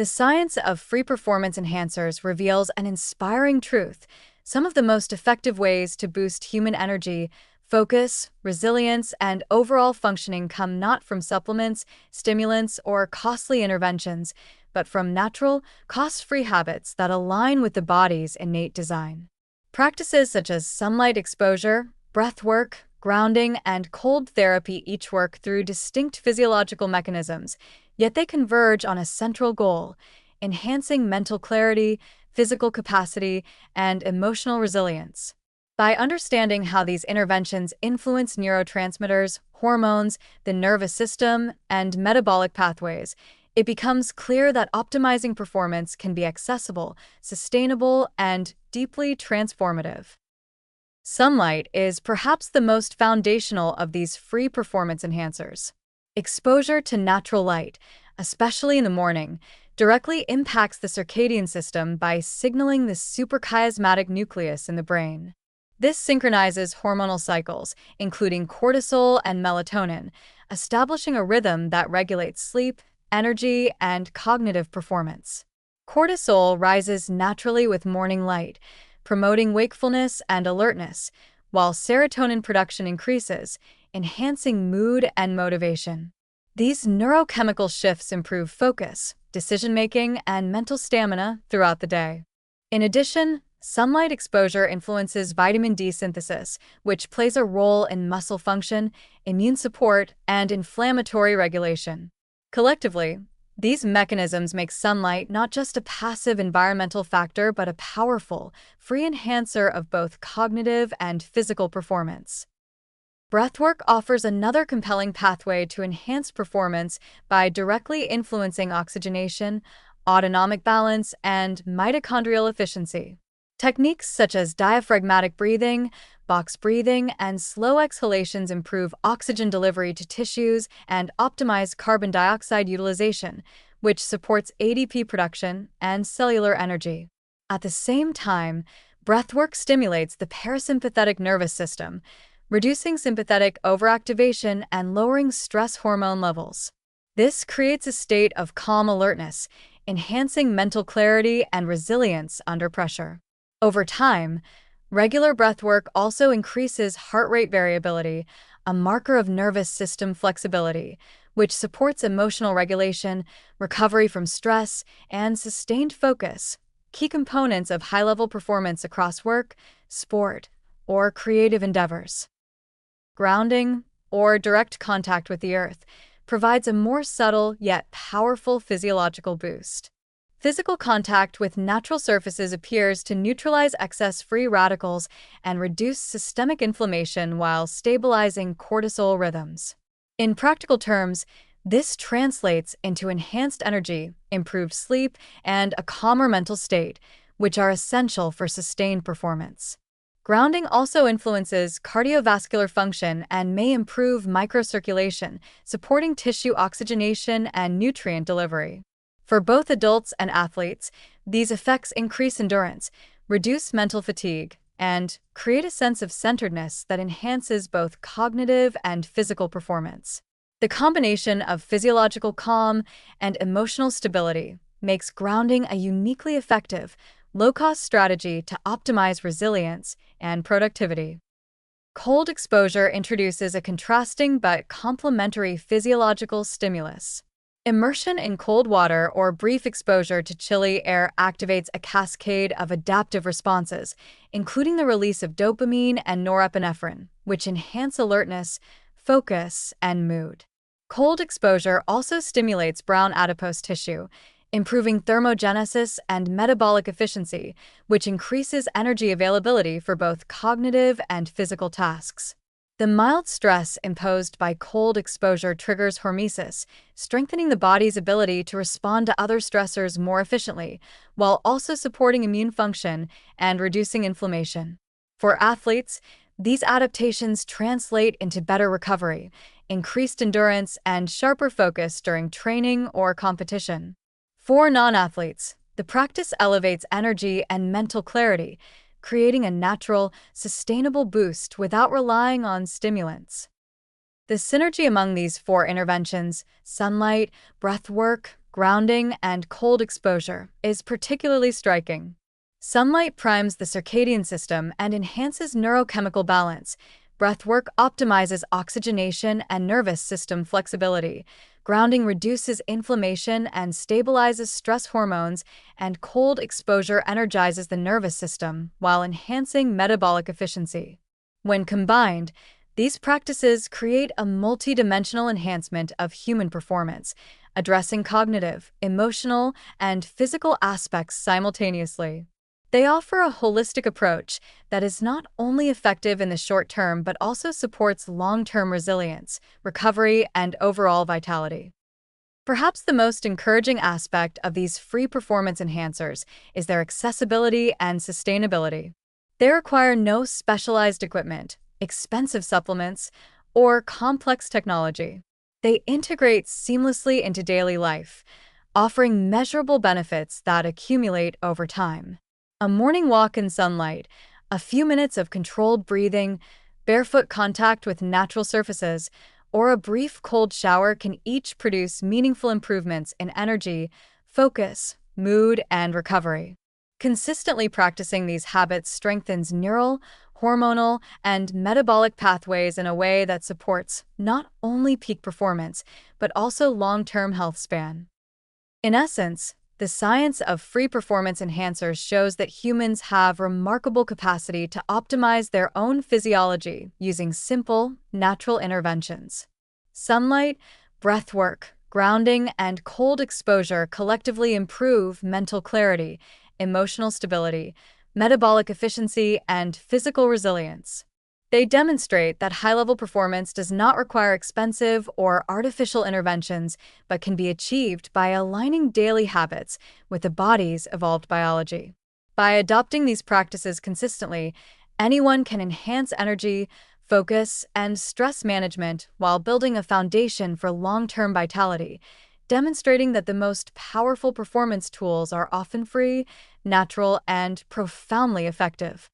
The science of free performance enhancers reveals an inspiring truth. Some of the most effective ways to boost human energy, focus, resilience, and overall functioning come not from supplements, stimulants, or costly interventions, but from natural, cost-free habits that align with the body's innate design. Practices such as sunlight exposure, breathwork, grounding, and cold therapy each work through distinct physiological mechanisms, yet they converge on a central goal: enhancing mental clarity, physical capacity, and emotional resilience. By understanding how these interventions influence neurotransmitters, hormones, the nervous system, and metabolic pathways, it becomes clear that optimizing performance can be accessible, sustainable, and deeply transformative. Sunlight is perhaps the most foundational of these free performance enhancers. Exposure to natural light, especially in the morning, directly impacts the circadian system by signaling the suprachiasmatic nucleus in the brain. This synchronizes hormonal cycles, including cortisol and melatonin, establishing a rhythm that regulates sleep, energy, and cognitive performance. Cortisol rises naturally with morning light, promoting wakefulness and alertness, while serotonin production increases, enhancing mood and motivation. These neurochemical shifts improve focus, decision-making, and mental stamina throughout the day. In addition, sunlight exposure influences vitamin D synthesis, which plays a role in muscle function, immune support, and inflammatory regulation. Collectively, these mechanisms make sunlight not just a passive environmental factor but a powerful, free enhancer of both cognitive and physical performance. Breathwork offers another compelling pathway to enhance performance by directly influencing oxygenation, autonomic balance, and mitochondrial efficiency. Techniques such as diaphragmatic breathing, box breathing, and slow exhalations improve oxygen delivery to tissues and optimize carbon dioxide utilization, which supports ADP production and cellular energy. At the same time, breathwork stimulates the parasympathetic nervous system, reducing sympathetic overactivation and lowering stress hormone levels. This creates a state of calm alertness, enhancing mental clarity and resilience under pressure. Over time, regular breathwork also increases heart rate variability, a marker of nervous system flexibility, which supports emotional regulation, recovery from stress, and sustained focus, key components of high-level performance across work, sport, or creative endeavors. Grounding, or direct contact with the earth, provides a more subtle yet powerful physiological boost. Physical contact with natural surfaces appears to neutralize excess free radicals and reduce systemic inflammation while stabilizing cortisol rhythms. In practical terms, this translates into enhanced energy, improved sleep, and a calmer mental state, which are essential for sustained performance. Grounding also influences cardiovascular function and may improve microcirculation, supporting tissue oxygenation and nutrient delivery. For both adults and athletes, these effects increase endurance, reduce mental fatigue, and create a sense of centeredness that enhances both cognitive and physical performance. The combination of physiological calm and emotional stability makes grounding a uniquely effective, low-cost strategy to optimize resilience and productivity. Cold exposure introduces a contrasting but complementary physiological stimulus. Immersion in cold water or brief exposure to chilly air activates a cascade of adaptive responses, including the release of dopamine and norepinephrine, which enhance alertness, focus, and mood. Cold exposure also stimulates brown adipose tissue, improving thermogenesis and metabolic efficiency, which increases energy availability for both cognitive and physical tasks. The mild stress imposed by cold exposure triggers hormesis, strengthening the body's ability to respond to other stressors more efficiently, while also supporting immune function and reducing inflammation. For athletes, these adaptations translate into better recovery, increased endurance, and sharper focus during training or competition. For non-athletes, the practice elevates energy and mental clarity, creating a natural, sustainable boost without relying on stimulants. The synergy among these four interventions — sunlight, breathwork, grounding, and cold exposure is particularly striking. Sunlight primes the circadian system and enhances neurochemical balance. Breathwork optimizes oxygenation and nervous system flexibility. Grounding reduces inflammation and stabilizes stress hormones, and cold exposure energizes the nervous system while enhancing metabolic efficiency. When combined, these practices create a multidimensional enhancement of human performance, addressing cognitive, emotional, and physical aspects simultaneously. They offer a holistic approach that is not only effective in the short term but also supports long-term resilience, recovery, and overall vitality. Perhaps the most encouraging aspect of these free performance enhancers is their accessibility and sustainability. They require no specialized equipment, expensive supplements, or complex technology. They integrate seamlessly into daily life, offering measurable benefits that accumulate over time. A morning walk in sunlight, a few minutes of controlled breathing, barefoot contact with natural surfaces, or a brief cold shower can each produce meaningful improvements in energy, focus, mood, and recovery. Consistently practicing these habits strengthens neural, hormonal, and metabolic pathways in a way that supports not only peak performance, but also long-term health span. In essence, the science of free performance enhancers shows that humans have remarkable capacity to optimize their own physiology using simple, natural interventions. Sunlight, breathwork, grounding, and cold exposure collectively improve mental clarity, emotional stability, metabolic efficiency, and physical resilience. They demonstrate that high-level performance does not require expensive or artificial interventions, but can be achieved by aligning daily habits with the body's evolved biology. By adopting these practices consistently, anyone can enhance energy, focus, and stress management while building a foundation for long-term vitality, demonstrating that the most powerful performance tools are often free, natural, and profoundly effective.